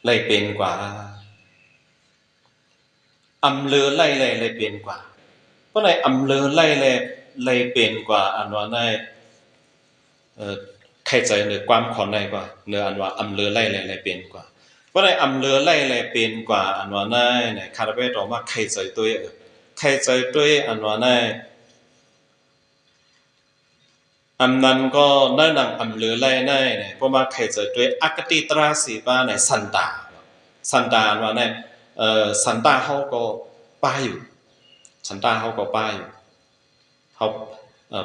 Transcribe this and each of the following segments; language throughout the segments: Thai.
เลยเป็นกว่าอำเลือไล่เลยเป็นกว่าเพราะในอำเลือไล่เลยเป็นกว่าอันว่าในใครใจเนื้อความขอนในกว่าเนื้ออันว่าอำเลือไล่เลยเป็นกว่าเพราะในอำเลือไล่เลยเป็นกว่าอันว่าในเนี่ยคาราเบตออกมาใครใจตัวใครใจตัวอันว่าในอันนั้นก็นั่นนังอำเลือไล่ในเนี่ยเพราะว่าใครใจตัวอคติตราสีป้าในสันตาว่าในสันตาเขาก็ป้าอยู่สันตาเขาก็ป้าอยู่เขา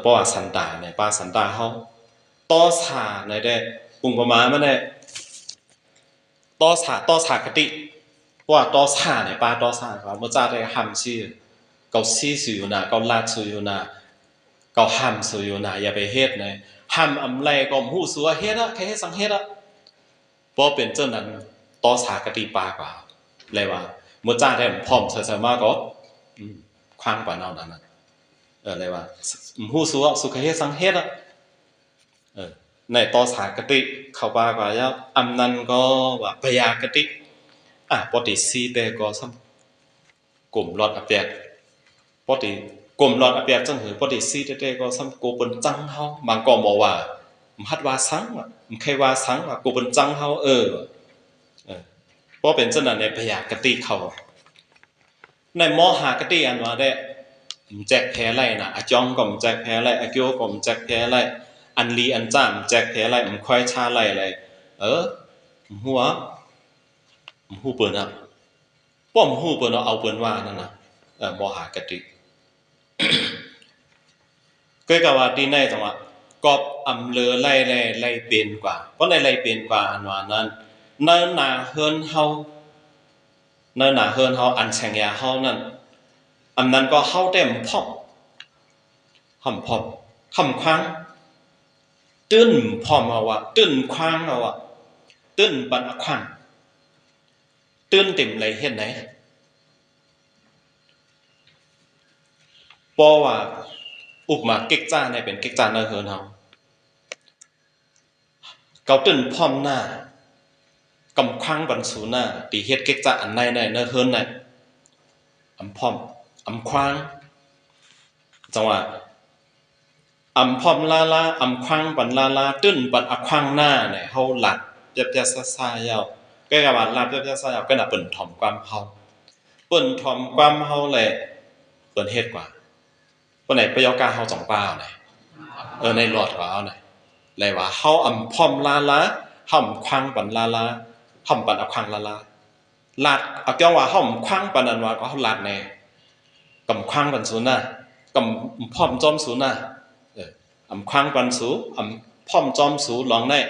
เพราะว่าสันตาเนี่ยป้าสันตาเขาต่อสาในได้ปุ่งประมาณมันเนี่ยต่อสากติว่าต่อสาเนี่ยป้าต่อสาครับเมื่อจ้าได้ห้ามชื่อเขาชี้สื่อนะเขาลาดสื่อนะเขาห้ามสื่อนะอย่าไปเฮ็ดนะห้ามอำไรก็หูสัวเฮ็ดอะแค่เฮ็ดสังเฮ็ดอะเพราะเป็นเจ้านั้นต่อสากติป้ากว่าเลยว่าเมื่อจ้าได้พร้อมเสมอก็คว้างกว่านั้นนะอะไรว่าหูสัวสุขเฮ็ดสังเฮ็ดอะในต่อสากติเขาป้ากว่าแล้วอำนั้นก็ว่าพยากติปฏิสีแต่ก็ซ้ำกลุ่มรอดอเปียกปฏิกลุ่มรอดอเปียกจังหือปฏิสีแต่ก็ซ้ำโกปนจังเฮาบางก็บอกว่าหัดว่าสังมันใครว่าสังว่าโกปนจังเฮาเพราะเป็นจังนั้นในพยากติเขาในมหากติอันว่าได้แจกแพ้ไรนะอาจองก็แจกแพ้ไรอาเกียวก็แจกแพ้ไรอันลีอันจ้ามแจกแพ้ไรค่อยชาไรอะไรหัวหูเปิ้นอ่ะป้อมหูเปิ้นเอาเปิ้นว่านั่นน่ะมหากติก็กะว่าที่ในจังว่ากอบอำเลอไล่เป็นกว่าเพราะในไล่เป็นกว่าอันว่านั้นเนิ่นหนาเฮินเฮาอันแฉงยาเฮานั่นอันนั้นก็เฮาเต็มพอบห่ำพอบห่ำคว้างตื้นพร้อมเอาว่าตื้นคว้างเอาว่าตื้นปันอคว้างตื้นเต็มเลยเฮ็ดไหนเพราะว่าอุปมาเก๊กจ้าเนี่ยเป็นเก๊กจ้าเนื้อเฮินเฮาเกาตื้นพร้อมหน้ากำคว้างบันสูหน้าตีเฮ็ดเก๊กจ้าอันในเนื้อเฮินไหนอำพร้อมอำคว้างจังว่าอำพร้อมลาอำคว้างปันลาตื้นปันอคว้างหน้าเนี่ยเฮาหลัดยับซ่าๆยาวก็กะว่าหลัดยับซ่าๆยาวก็น่ะเปิ้นถ่อมความเฮาเปิ้นถ่อมความเฮาแหละเปิ้นเฮ็ดกว่าเปิ้นไหนประโยคกาเฮาจ่องป้าไหนในหลอดว่าเอาไหนเลยว่าเฮาอำพร้อมลาห่ำคว้างปันลาห่ำปันอคว้างลาลาดเอาเกี่ยวว่าห่ำคว้างปันนั้นว่าก็เฮาลาดแน่กำคว้างปันสูน่ะกำพร้อมจอมสูน่ะอำคว้างปันสูอำพร้อมจอมสูลองได้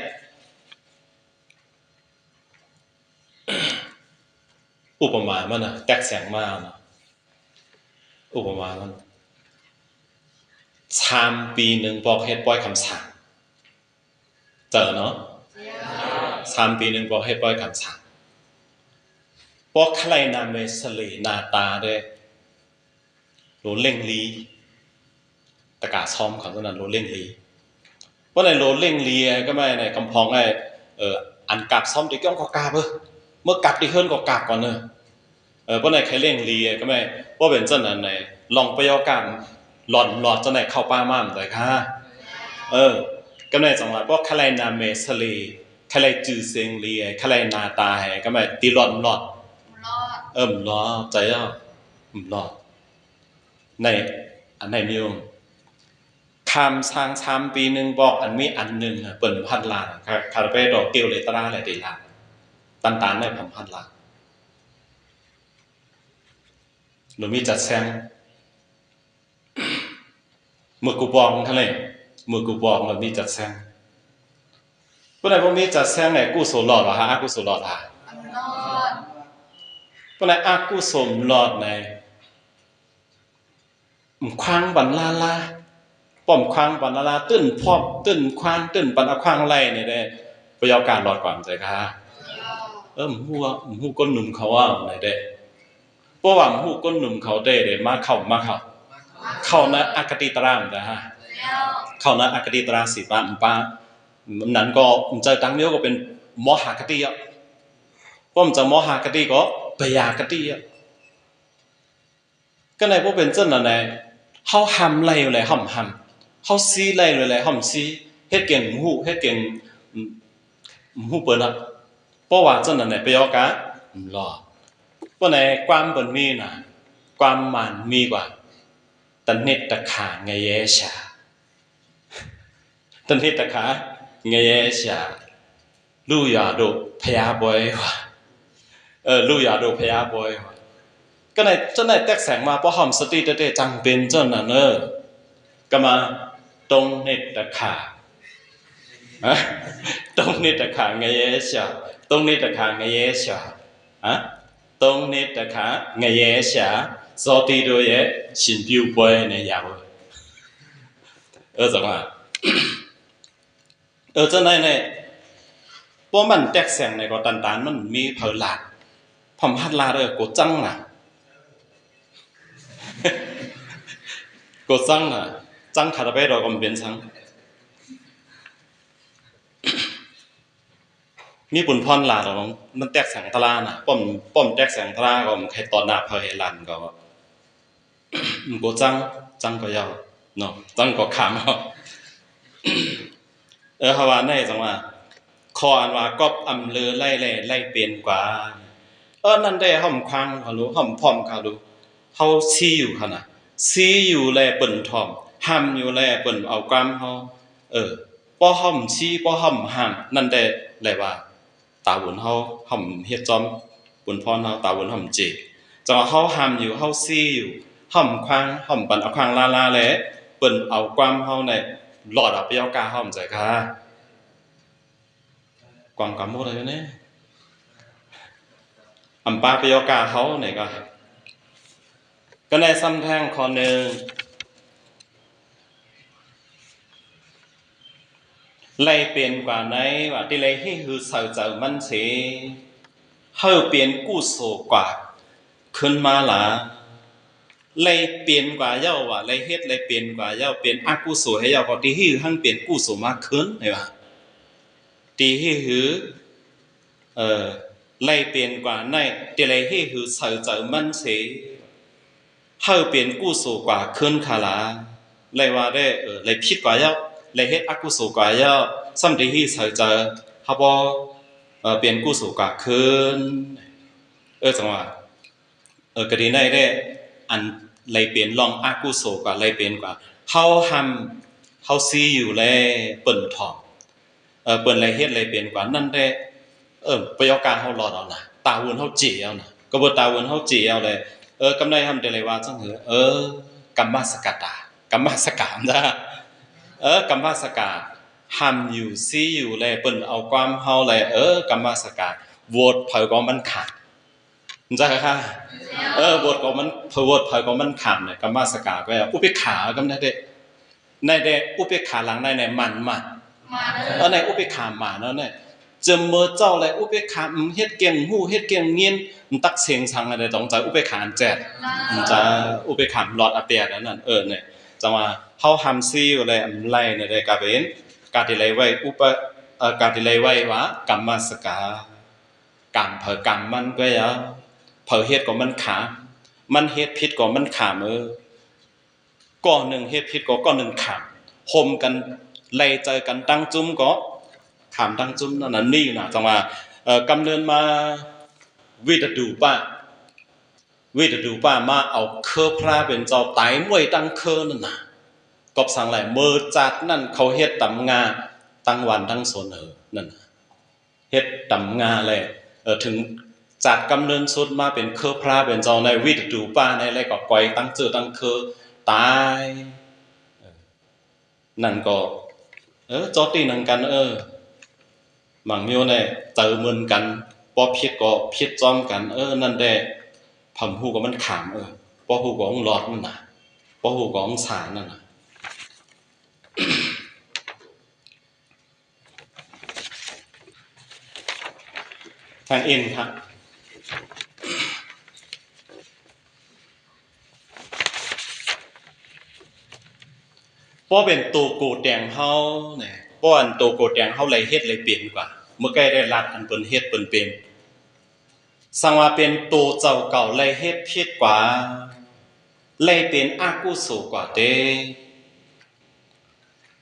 อุปมามันน่ะแตกแสงมาเนาะอุปมามันชามปีหนึ่งบอกเฮ็ดปล่อยคำสั่งเจอเนาะชามปีหนึ่งบอกเฮ็ดปล่อยคำสั่งบอกใครนาเมสลีนาตาเด้โลเล่งลีตะกาซ้อมของตอนนั้นโลเล่งลีเพราะในโลเล่งลีก็ไม่ในกำพองไอ้อันกับซ้อมติก้องก็กาบเมื่อกับที่เฮิรนก็กาบก่อนเนอะเพราะในใครเล่งลีก็ไม่ว่าเป็นเจ้านั้นในลองไปยอกันหลอดเจ้าไหนเข้าป้าม่ามเลยค่ะก็ไม่จังหวะเพราะใครนาเมสลีใครจือเซงลีใครนาตาก็ไม่ตีหลอดล้อใจอ่ะหลอดในอันไหนนิยมคำสร้างชามปีหนึ่งบอกอันมีอันหนึ่งเปิ่นพันล้านคาราเป้ดอกเกลเลยตราอะไรดีละตันได้พันล้านหรือมีจัดแซงมือกูบองท่านเลยมือกูบองมันมีจัดแซงเพราะไหนพวกมีจัดแซงไหนกู้โซลอดวะฮะกู้โซลอดฮะเพราะไหนอากู้สมลอดในคว้างบันลาป้อมคว้างปันลาตื้นพอบตื้นคว้างตื้นปันคว้างไรเนี่ยได้ประโยคการหลอดก่อนใจค่ะหูก้นหนุ่มเขาว่าไหนได้เพราะว่าหูก้นหนุ่มเขาได้มาเข้านะอากติตรามนะฮะเข้านะอากติตราสีป้านั้นก็ใจตั้งเนี้ยก็เป็นมหากติอ่ะ ป้อมจะมอหากะติก็ปยากะติอ่ะก็ในพวกเป็นเจ้านั่นแหละเฮาห้ำไล่เลยห้ำเฮาซีไล่เลยห้ำซีเฮ็ดเก่งหูเฮ็ดเก่งหูเปิ้นอ่ะเพราะว่าเจ้านั่นแหละปยอกะรอเพราะในความเปิ้นมีน่ะความมันมีกว่าตะเน็ดตะขาไงแยชาตะเน็ดตะขาไงแยชาลูกอย่าดูพยาบอยว่ะลูกอย่าดูพยาบอยว่ะก็ในเจ้าในแตกแสงมาเพราะหอมสติเตจังเป็นเจ้านั่นก็มาตรงเน็ตตะขาตรงเน็ตตะขาไงแยชาตรงเน็ตตะขาไงแยชาตรงเน็ตตะขาไงแยชาสติโดยสินผิวป่วยในยาวจังว่าเจ้าในเพราะมันแตกแสงในก็ตันมันมีเผลหลาดผมฮัดลากูจังน่ะกูจังน่ะจังขาดไปเราก็เป็นจังมีปุ่นพรลาเรามันแตกแสงทลาน่ะป้อมแตกแสงทลาก็ใครตอนหน้าเพลลันก็กูจังก็ยาวเนาะจังก็ขามฮาวาในจังว่าคออันว่าก็อำเลือไล่เปลี่ยนกว่านั่นได้ห่อมควังเขารู้ห่อมพร้อมเขารู้เขาซีอยู่ขนาดซีอยู่แลเปิ่นทอมห้ำอยู่แลเปิ่นเอากล้ามเขาป้อห่อมซีป้อห่อมห้ำนั่นได้แลว่าตาบุญเขาห่อมเฮ็ดจอมบุญพรเขาตาบุญห่อมเจจังว่าเขาห้ำอยู่เขาซีอยู่ห่อมควังห่อมปันเอาควังลาแลเปิ่นเอากล้ามเขาในหลอดเอาไปเอากาห่อมใจค่ะกวางกำหมดเลยเนี่ยอัมปาปยกาเขาเนี่ยก็ในซ้ำแท่งข้อหนึ่งไล่เปลี่ยนกว่าไหนว่าที่ไล่ให้คือเสาเจอมันเสียเฮาเปลี่ยนกู้โศกว่าขึ้นมาละไล่เปลี่ยนกว่าเย้าว่าไล่เฮ็ดไล่เปลี่ยนกว่าเย้าเปลี่ยนอากุโสให้เย้าก็ที่ให้หั่งเปลี่ยนกู้โศมากขึ้นเนี่ยว่าที่ให้คือไล่เปลี่ยนกว่าในที่ไล่ให้คือเสาเจอมันเสียเฮาเปลี่ยนกู้โศกว่าขึ้นคาลาไล่ว่าได้ไล่ผิดกว่าเย้าไล่เฮ็ดอกุศลกว่าเย้าซ้ำที่เสาเจอเฮาบ่เปลี่ยนกุศลกว่าคืนจังว่าก็ดีได้อันไล่เปลี่ยนลองอกุศลกว่าไล่เปลี่ยนกว่าเฮาเฮาซีอยู่แลเปิ้นทองเปิ้นไล่เฮ็ดไล่เปลี่ยนกว่านั่นได้ประโยคการเฮารอดเอาน่ะตาวนเฮาเจีเอาน่ะก็บ่ตาวนเฮาเจีเอาเลยกำไรทำได้เลยว่าจังกัมมัสกัตตากัมมัสกามจ้ะกัมมัสกาห้ำอยู่ซีอยู่แลเปิ้นเอาความเฮาแลกัมมัสกาโหวตเผาก็มันขาดจ้ะค่ะโหวตก็มันโหวตเผาก็มันขาดเนี่ยกัมมัสกาก็อุเบกขากำได้เด้ในเด้อุเบกขาหลังในมันในอุเบกขามาเนาะเนี่ยจะเมื่อเจ้าแลอุเบกขาเฮ็ดเก่งฮู้เฮ็ดเก่งเงียนตักเสียงสังอะไรต้องใจอุเบกขาอันแจดจะอุเบกขาหลอดอเปียนั่นเนี่ยจังว่าเฮาห้ำซีอยู่เลยไล่เนี่ยได้กะเป็นกาที่ไล่ไว้กาที่ไล่ไว้ว่ากัมมัสกากรรมเผอกรรมมันก็อย่าเผอเฮ็ดก็มันขามันเฮ็ดผิดก็มันขามก้อนหนึ่งเฮ็ดผิดก็ก้อนหนึ่งขามโฮมกันไล่เจอกันตั้งจุ้มก็ขามตั้งจุ้มนั่นน่ะนี่นะจังว่ากำเนิดมาวิดดูป้ามาเอาเคอพระเป็นเจ้าไตมวยตั้งเคอนั่นน่ะกอบสังหลายเมื่อจัดนั่นเขาเฮ็ดตำงาตั้งวันตั้งโซนนั่นเฮ็ดตำงาเลยถึงจัดกำเนิดสุดมาเป็นเคอพระเป็นเจ้าในวิดดูป้าในอะไรก็ก่อยตั้งเจอตั้งเคอตายนั่นก็จอตีนังกันหมังมิวเนี่ยเจอเหมือนกันพอผิดก็ผิดจอมกันนั่นแหละผมฮู้ก็มันขามพอฮู้ก็ของหลอดนั่นน่ะพอฮู้ก็ของสารนั่นน่ะทางเอ็นครับพอเป็นตัวโกแดงเฮาเนี่ยป้อนตัวโกแดงเฮาไหลเฮ็ดไหลเปลี่ยนกว่าเมื่อใกล้ได้รัดอันเปิ้นเฮ็ดเปิ้นเป็น สังว่าเป็นตัวเจ้าเก่าเลยเฮ็ดผิดกว่าเลยเป็นอากุศลกว่าเด้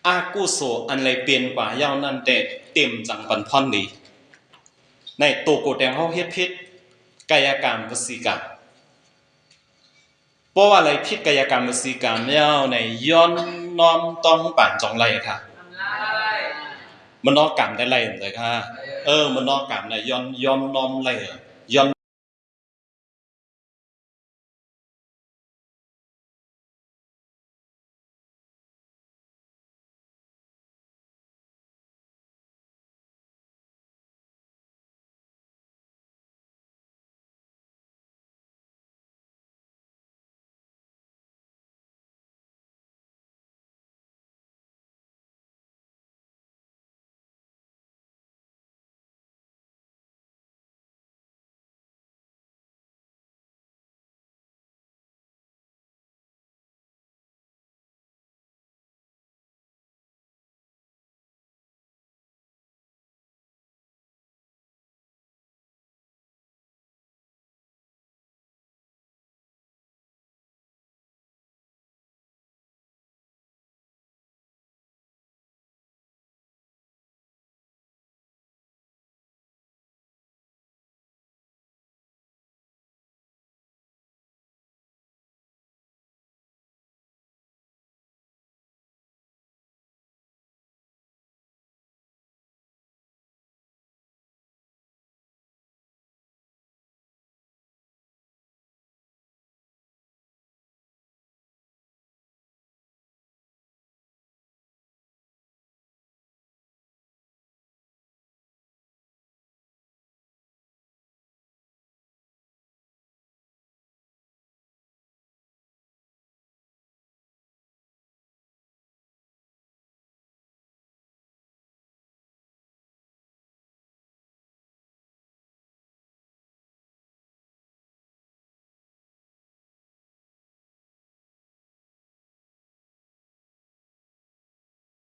อากุศลอันเลยเป็นกว่าเย้านั่นแต่เต็มจังปันพรดีในตัวกูแดงเฮาเฮ็ดผิดกายกรรมวสีกรรมเพราะว่าอะไรผิดกายกรรมวสีกรรมเย้าในย้อนน้อมต้องป่านจองไรค่ะมันนอกกรรมได้ไรเลยค่ะมันนอกกรรมได้ย้อนน้อมไรย้อน